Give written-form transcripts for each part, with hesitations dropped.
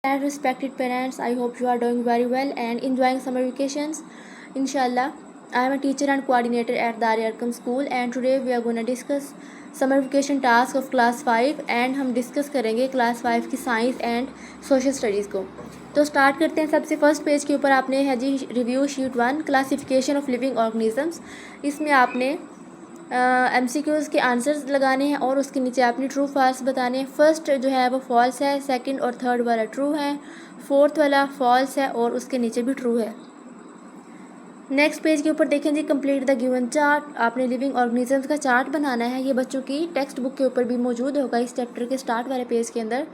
And respected parents, I hope you are doing very well and enjoying summer vacations. Inshallah, I am a teacher and coordinator at Darya Arkam School, and today we are going to discuss summer vacation task of class 5 and हम discuss करेंगे class 5 की science and social studies को। तो start करते हैं। सबसे first page के ऊपर आपने है जी review sheet 1 classification of living organisms. इसमें आपने MCQs के आंसर्स लगाने हैं और उसके नीचे आपने ट्रू फॉल्स बताने हैं। फर्स्ट जो है वो फॉल्स है, सेकंड और थर्ड वाला ट्रू है, फोर्थ वाला फॉल्स है और उसके नीचे भी ट्रू है। नेक्स्ट पेज के ऊपर देखें जी कंप्लीट द गिवन चार्ट। आपने लिविंग ऑर्गेनिजम्स का चार्ट बनाना है। ये बच्चों की टेक्स्ट बुक के ऊपर भी मौजूद होगा इस चैप्टर के स्टार्ट वाले पेज के अंदर।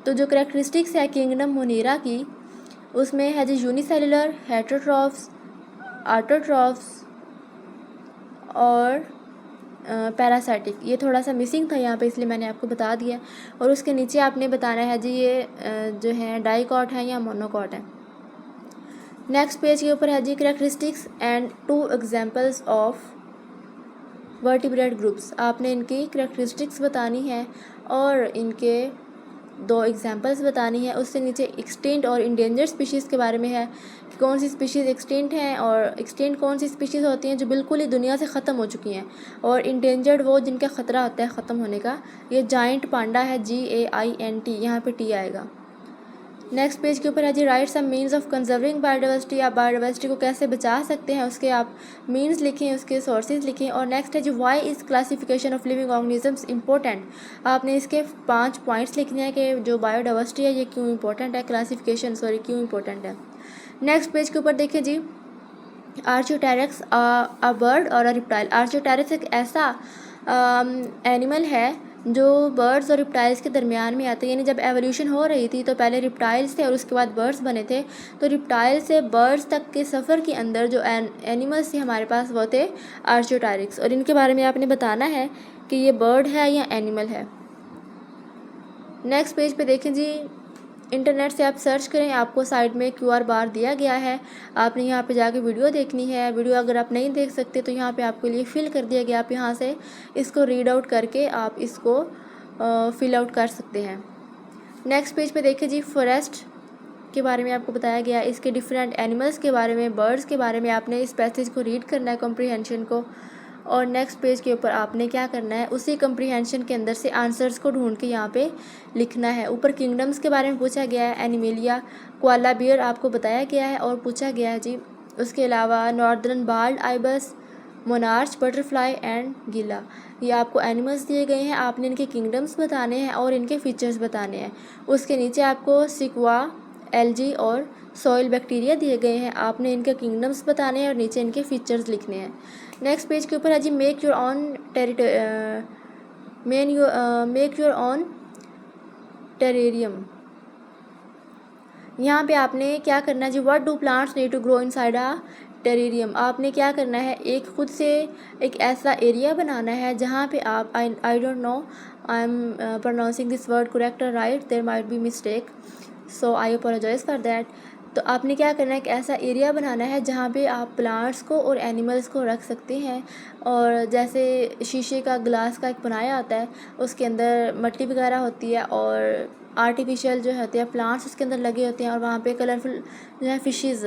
तो जो करेक्टरिस्टिक्स है किंगडम मोनेरा की, उसमें है जी यूनिसेलुलर, हेटरोट्रॉफ्स, ऑटोट्रॉफ्स और पैरासाइटिक। ये थोड़ा सा मिसिंग था यहाँ पे, इसलिए मैंने आपको बता दिया। और उसके नीचे आपने बताना है जी ये जो है डाइकॉट है या मोनोकॉट है। नेक्स्ट पेज के ऊपर है जी characteristics and 2 examples of vertebrate groups. आपने इनकी करेक्टरिस्टिक्स बतानी है और इनके 2 एग्जांपल्स बतानी है। उससे नीचे एक्सटिंक्ट और इंडेंजर्ड स्पीशीज़ के बारे में है कि कौन सी स्पीशीज़ एक्सटिंक्ट हैं और एक्सटिंक्ट कौन सी स्पीशीज़ होती हैं जो बिल्कुल ही दुनिया से ख़त्म हो चुकी हैं, और इंडेंजर्ड वो जिनका ख़तरा होता है ख़त्म होने का। ये जाइंट पांडा है, GAINT, यहाँ पे T आएगा। नेक्स्ट पेज के ऊपर है जी write some means of conserving biodiversity. आप बायोडाइवर्सिटी को कैसे बचा सकते हैं उसके आप मीन्स लिखें, उसके सोर्सेज लिखें। और नेक्स्ट है जी why is classification of living organisms important. आपने इसके 5 पॉइंट्स लिखने हैं कि जो बायोडाइवर्सिटी है ये क्यों इंपॉर्टेंट है, क्लासिफिकेशन क्यों इंपॉर्टेंट है। नेक्स्ट पेज के ऊपर देखें जी आर्चियोटेरिक्स अ बर्ड और अ रिप्टाइल। आर्चियोटेरिक्स एक ऐसा एनिमल है जो बर्ड्स और रिप्टाइल्स के दरमियान में आते हैं। यानी जब एवोल्यूशन हो रही थी तो पहले रिप्टाइल्स थे और उसके बाद बर्ड्स बने थे। तो रिप्टाइल से बर्ड्स तक के सफ़र के अंदर जो एनिमल्स थे हमारे पास वो थे आर्चियोटेरिक्स, और इनके बारे में आपने बताना है कि ये बर्ड है या एनिमल है। नेक्स्ट पेज पे देखें जी इंटरनेट से आप सर्च करें, आपको साइड में QR बार दिया गया है। आपने यहाँ पे जाके वीडियो देखनी है। वीडियो अगर आप नहीं देख सकते तो यहाँ पे आपके लिए फिल कर दिया गया, आप यहाँ से इसको रीड आउट करके आप इसको फिल आउट कर सकते हैं। नेक्स्ट पेज पे देखें जी फॉरेस्ट के बारे में आपको बताया गया, इसके डिफरेंट एनिमल्स के बारे में, बर्ड्स के बारे में। आपने इस पैसेज को रीड करना है, कॉम्प्रिहेंशन को। और नेक्स्ट पेज के ऊपर आपने क्या करना है, उसी कॉम्प्रिहेंशन के अंदर से आंसर्स को ढूंढ के यहाँ पे लिखना है। ऊपर किंगडम्स के बारे में पूछा गया है, एनिमेलिया, कोआला बियर आपको बताया गया है और पूछा गया है जी। उसके अलावा northern bald ibis, monarch butterfly and गीला, ये आपको एनिमल्स दिए गए हैं। आपने इनके किंगडम्स बताने हैं और इनके फीचर्स बताने हैं। उसके नीचे आपको सिक्वा, एल्जी और सॉइल बैक्टीरिया दिए गए हैं। आपने इनके किंगडम्स बताने हैं और नीचे इनके फीचर्स लिखने हैं। नेक्स्ट पेज के ऊपर है जी मेक योर ऑन टेरेरियम। यहाँ पे आपने क्या करना है जी what do plants need to grow inside a terrarium. आपने क्या करना है, एक खुद से एक ऐसा एरिया बनाना है जहाँ पे आप I don't know I am pronouncing this word correct और right, there might be mistake, so I apologise for that. तो आपने क्या करना है, एक ऐसा एरिया बनाना है जहाँ पे आप प्लांट्स को और एनिमल्स को रख सकते हैं। और जैसे शीशे का, ग्लास का एक बनाया होता है, उसके अंदर मिट्टी वगैरह होती है और आर्टिफिशियल जो होते हैं प्लांट्स उसके अंदर लगे होते हैं और वहाँ पे कलरफुल जो है फिशेज़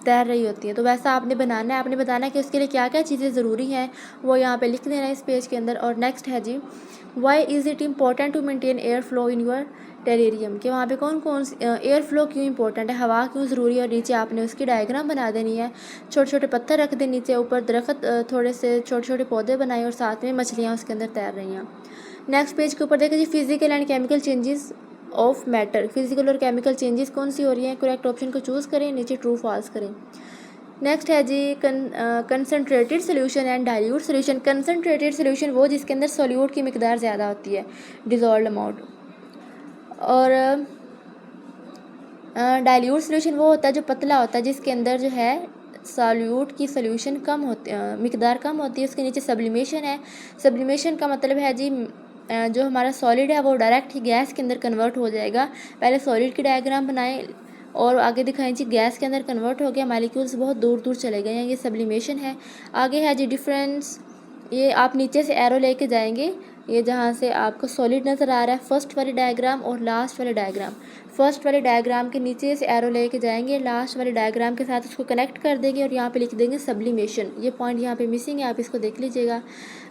तैर रही होती हैं। तो वैसा आपने बनाना है। आपने बताना है कि उसके लिए क्या क्या चीज़ें ज़रूरी हैं, वो यहाँ पे लिख देना है इस पेज के अंदर। और नेक्स्ट है जी why is it important to maintain air flow in your terrarium, कि वहाँ पे कौन कौन सी एयर फ्लो क्यों इंपॉर्टेंट है, हवा क्यों ज़रूरी है। और नीचे आपने उसकी डायग्राम बना देनी है। छोटे छोटे पत्थर रख दें नीचे, ऊपर दरख्त, थोड़े से छोटे छोटे पौधे बनाए और साथ में मछलियाँ उसके अंदर तैर रही हैं। नेक्स्ट पेज के ऊपर देखिए जी physical and chemical changes of matter. Physical और केमिकल चेंजेस कौन सी हो रही हैं, करेक्ट ऑप्शन को चूज़ करें, नीचे ट्रू फॉल्स करें। नेक्स्ट है जी concentrated solution and dilute solution. Concentrated solution वो जिसके अंदर सोल्यूट की मिकदार ज़्यादा होती है, डिजॉल्व अमाउंट। और डाइल्यूट सोल्यूशन वो होता है जो पतला होता है, जिसके अंदर जो है सॉल्यूट की सोल्यूशन कम होती, मिकदार कम होती है। उसके नीचे सब्लिमेशन है। सब्लिमेशन का मतलब है जी जो हमारा सॉलिड है वो डायरेक्ट ही गैस के अंदर कन्वर्ट हो जाएगा। पहले सॉलिड की डायग्राम बनाएं और आगे दिखाएं जी गैस के अंदर कन्वर्ट हो गया, मालिक्यूल्स बहुत दूर दूर चले गए हैं, ये सब्लिमेशन है। आगे है जी डिफरेंस, ये आप नीचे से एरो लेके जाएंगे ये जहाँ से आपको सॉलिड नज़र आ रहा है फर्स्ट वाली डायग्राम और लास्ट वाली डायग्राम। फर्स्ट वाले डायग्राम के नीचे से एरो लेके जाएंगे, लास्ट वाले डायग्राम के साथ उसको कनेक्ट कर देंगे और यहाँ पे लिख देंगे सब्लिमेशन। ये पॉइंट यहाँ पे मिसिंग है, आप इसको देख लीजिएगा।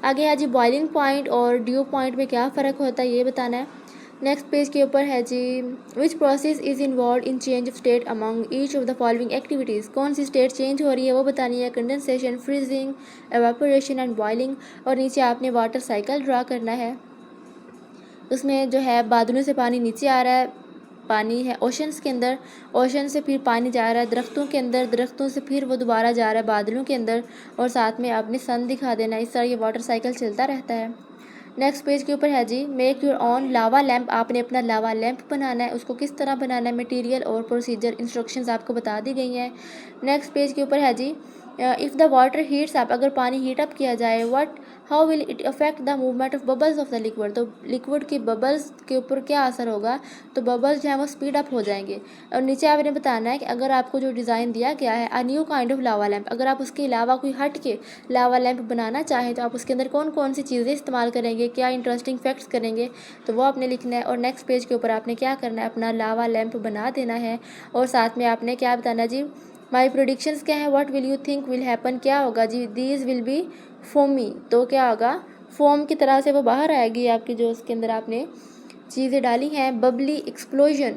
आगे है जी बॉइलिंग पॉइंट और ड्यू पॉइंट में क्या फ़र्क होता है ये बताना है। नेक्स्ट पेज के ऊपर है जी which process is involved in change of state among each of the following activities. कौन सी स्टेट चेंज हो रही है वो बतानी है। Condensation, freezing, evaporation and boiling. और नीचे आपने वाटर साइकिल ड्रा करना है। उसमें जो है बादलों से पानी नीचे आ रहा है, पानी है ओशंस के अंदर, ओशन से फिर पानी जा रहा है दरख्तों के अंदर, दरख्तों से फिर वो दोबारा जा रहा है बादलों के अंदर, और साथ में आपने सन दिखा देना। इस तरह ये वाटर साइकिल चलता रहता है। नेक्स्ट पेज के ऊपर है जी make your own lava lamp. आपने अपना लावा लैम्प बनाना है। उसको किस तरह बनाना है, मटेरियल और प्रोसीजर इंस्ट्रक्शंस आपको बता दी गई हैं। नेक्स्ट पेज के ऊपर है जी if the water heats up, अगर पानी हीट अप किया जाए what how will it affect the movement of bubbles of the liquid. तो लिक्विड के बबल्स के ऊपर क्या असर होगा, तो बबल्स जो है वो स्पीड अप हो जाएंगे। और नीचे आपने बताना है कि अगर आपको जो डिज़ाइन दिया गया है a new kind of lava lamp, अगर आप उसके अलावा कोई हट के लावा लैम्प बनाना चाहें तो आप उसके अंदर कौन कौन सी चीज़ें इस्तेमाल करेंगे, क्या इंटरेस्टिंग फैक्ट्स करेंगे, तो वो आपने लिखना है। और नेक्स्ट पेज के ऊपर आपने क्या करना है, अपना लावा लैम्प बना देना है। और साथ में आपने क्या बताना है जी माई प्रोडिक्शंस क्या है, what will you think will happen, क्या होगा जी दीज विल बी फोमी, तो क्या होगा फोम की तरह से वो बाहर आएगी आपकी जो उसके अंदर आपने चीज़ें डाली हैं। बबली एक्सप्लोजन,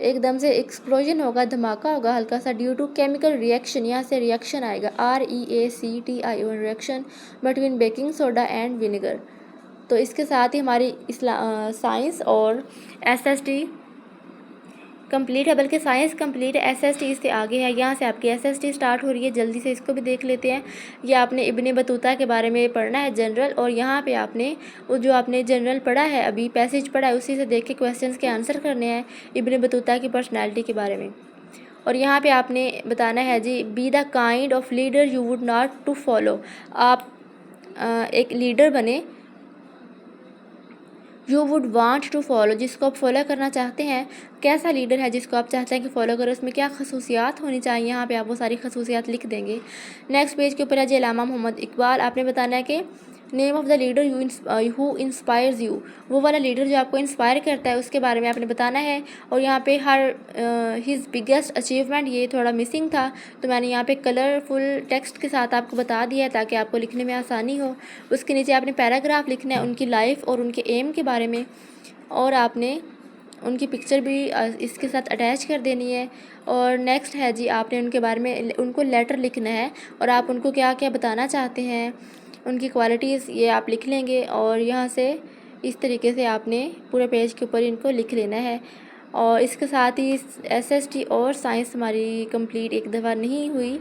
एकदम से एक्सप्लोजन होगा, धमाका होगा हल्का सा, ड्यू टू केमिकल रिएक्शन, यहाँ से रिएक्शन आएगा REACTION reaction between baking soda and vinegar. तो इसके साथ ही हमारी साइंस और SST कंप्लीट है, बल्कि साइंस कंप्लीट है, SST इससे आगे है। यहाँ से आपकी SST स्टार्ट हो रही है, जल्दी से इसको भी देख लेते हैं। ये आपने इब्ने बतूता के बारे में पढ़ना है जनरल, और यहाँ पे आपने वो जो आपने जनरल पढ़ा है अभी पैसेज पढ़ा है उसी से देख के क्वेश्चंस के आंसर करने हैं इब्ने बतूता की पर्सनैलिटी के बारे में। और यहाँ पे आपने बताना है जी be the kind of leader you would not to follow. आप एक लीडर बने, you would want to follow, जिसको आप फॉलो करना चाहते हैं, कैसा लीडर है जिसको आप चाहते हैं कि फॉलो करो, उसमें क्या खसूसियात होनी चाहिए, यहाँ पे आप वो सारी खसूसियात लिख देंगे। नेक्स्ट पेज के ऊपर है जी अल्लामा मोहम्मद इकबाल। आपने बताना है कि name of the leader who inspires you, वो वाला लीडर जो आपको इंस्पायर करता है उसके बारे में आपने बताना है। और यहाँ पे हर हिज बिगेस्ट अचीवमेंट, ये थोड़ा मिसिंग था तो मैंने यहाँ पे कलरफुल टेक्स्ट के साथ आपको बता दिया है ताकि आपको लिखने में आसानी हो। उसके नीचे आपने पैराग्राफ लिखना है उनकी लाइफ और उनके एम के बारे में, और आपने उनकी पिक्चर भी इसके साथ अटैच कर देनी है। और नेक्स्ट है जी आपने उनके बारे में उनको लेटर लिखना है और आप उनको क्या क्या बताना चाहते हैं, उनकी क्वालिटीज़ ये आप लिख लेंगे। और यहाँ से इस तरीके से आपने पूरे पेज के ऊपर इनको लिख लेना है। और इसके साथ ही SST और साइंस हमारी कंप्लीट एक दफ़ा नहीं हुई,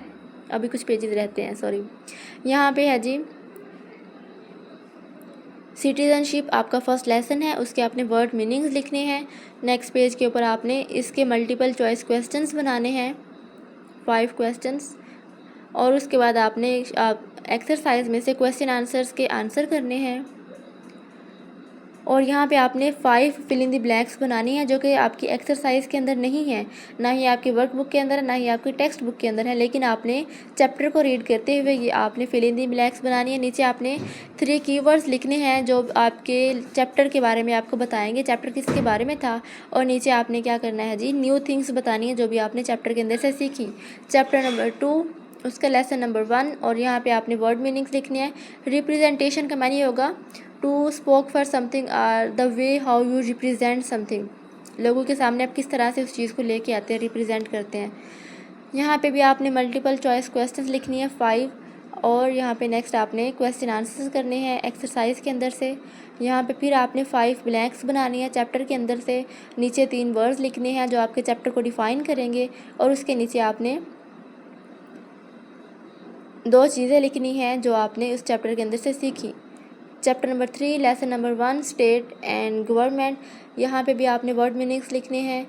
अभी कुछ पेजेस रहते हैं, सॉरी। यहाँ पे है जी सिटीज़नशिप आपका फर्स्ट लेसन है, उसके आपने वर्ड मीनिंग्स लिखने हैं। नेक्स्ट पेज के ऊपर आपने इसके मल्टीपल चॉइस क्वेश्चंस बनाने हैं, 5 क्वेश्चंस। और उसके बाद आपने एक्सरसाइज में से क्वेश्चन आंसर्स के आंसर करने हैं। और यहाँ पे आपने 5 फिल इन द ब्लैंक्स बनानी है जो कि आपकी एक्सरसाइज के अंदर नहीं है, ना ही आपकी वर्क बुक के अंदर है, ना ही आपकी टेक्स्ट बुक के अंदर है, लेकिन आपने चैप्टर को रीड करते हुए ये आपने फिल इन द ब्लैंक्स बनानी है। नीचे आपने 3 कीवर्ड्स लिखने हैं जो आपके चैप्टर के बारे में आपको बताएंगे, चैप्टर किसके बारे में था। और नीचे आपने क्या करना है जी न्यू थिंग्स बतानी है जो भी आपने चैप्टर के अंदर से सीखी। चैप्टर नंबर 2 उसका लेसन नंबर 1, और यहाँ पे आपने वर्ड मीनिंग्स लिखने हैं। रिप्रेजेंटेशन का मानी होगा to spoke for something or the way how you represent something, लोगों के सामने आप किस तरह से उस चीज़ को लेके आते हैं, रिप्रेजेंट करते हैं। यहाँ पे भी आपने मल्टीपल चॉइस क्वेश्चंस लिखनी है 5, और यहाँ पे नेक्स्ट आपने क्वेश्चन आंसर्स करने हैं एक्सरसाइज के अंदर से। यहाँ पे फिर आपने 5 ब्लैंक्स बनानी है चैप्टर के अंदर से। नीचे 3 वर्ड्स लिखने हैं जो आपके चैप्टर को डिफ़ाइन करेंगे, और उसके नीचे आपने 2 चीज़ें लिखनी हैं जो आपने उस चैप्टर के अंदर से सीखी। Chapter number 3 lesson number 1 state and government, यहाँ पे भी आपने वर्ड मीनिंग्स लिखने हैं।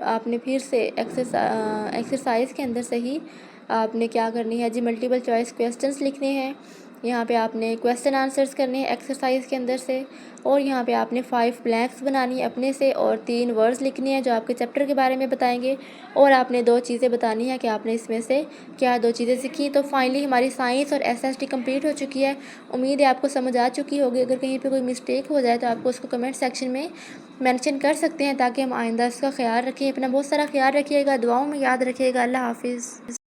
आपने फिर से एक्सरसाइज के अंदर से ही आपने क्या करनी है जी मल्टीपल चॉइस क्वेश्चंस लिखने हैं। यहाँ पे आपने क्वेश्चन आंसर्स करने हैं एक्सरसाइज के अंदर से, और यहाँ पे आपने 5 ब्लैंक्स बनानी है अपने से, और 3 वर्ड्स लिखने हैं जो आपके चैप्टर के बारे में बताएंगे, और आपने 2 चीज़ें बतानी है कि आपने इसमें से क्या 2 चीज़ें सीखी। तो फाइनली हमारी साइंस और एसएसटी कंप्लीट हो चुकी है। उम्मीद है आपको समझ आ चुकी होगी। अगर कहीं पे कोई मिस्टेक हो जाए तो आपको उसको कमेंट सेक्शन में मेंशन कर सकते हैं, ताकि हम आइंदा इसका ख्याल रखें। अपना बहुत सारा ख्याल रखिएगा, दुआओं में याद रखिएगा। अल्लाह हाफिज़।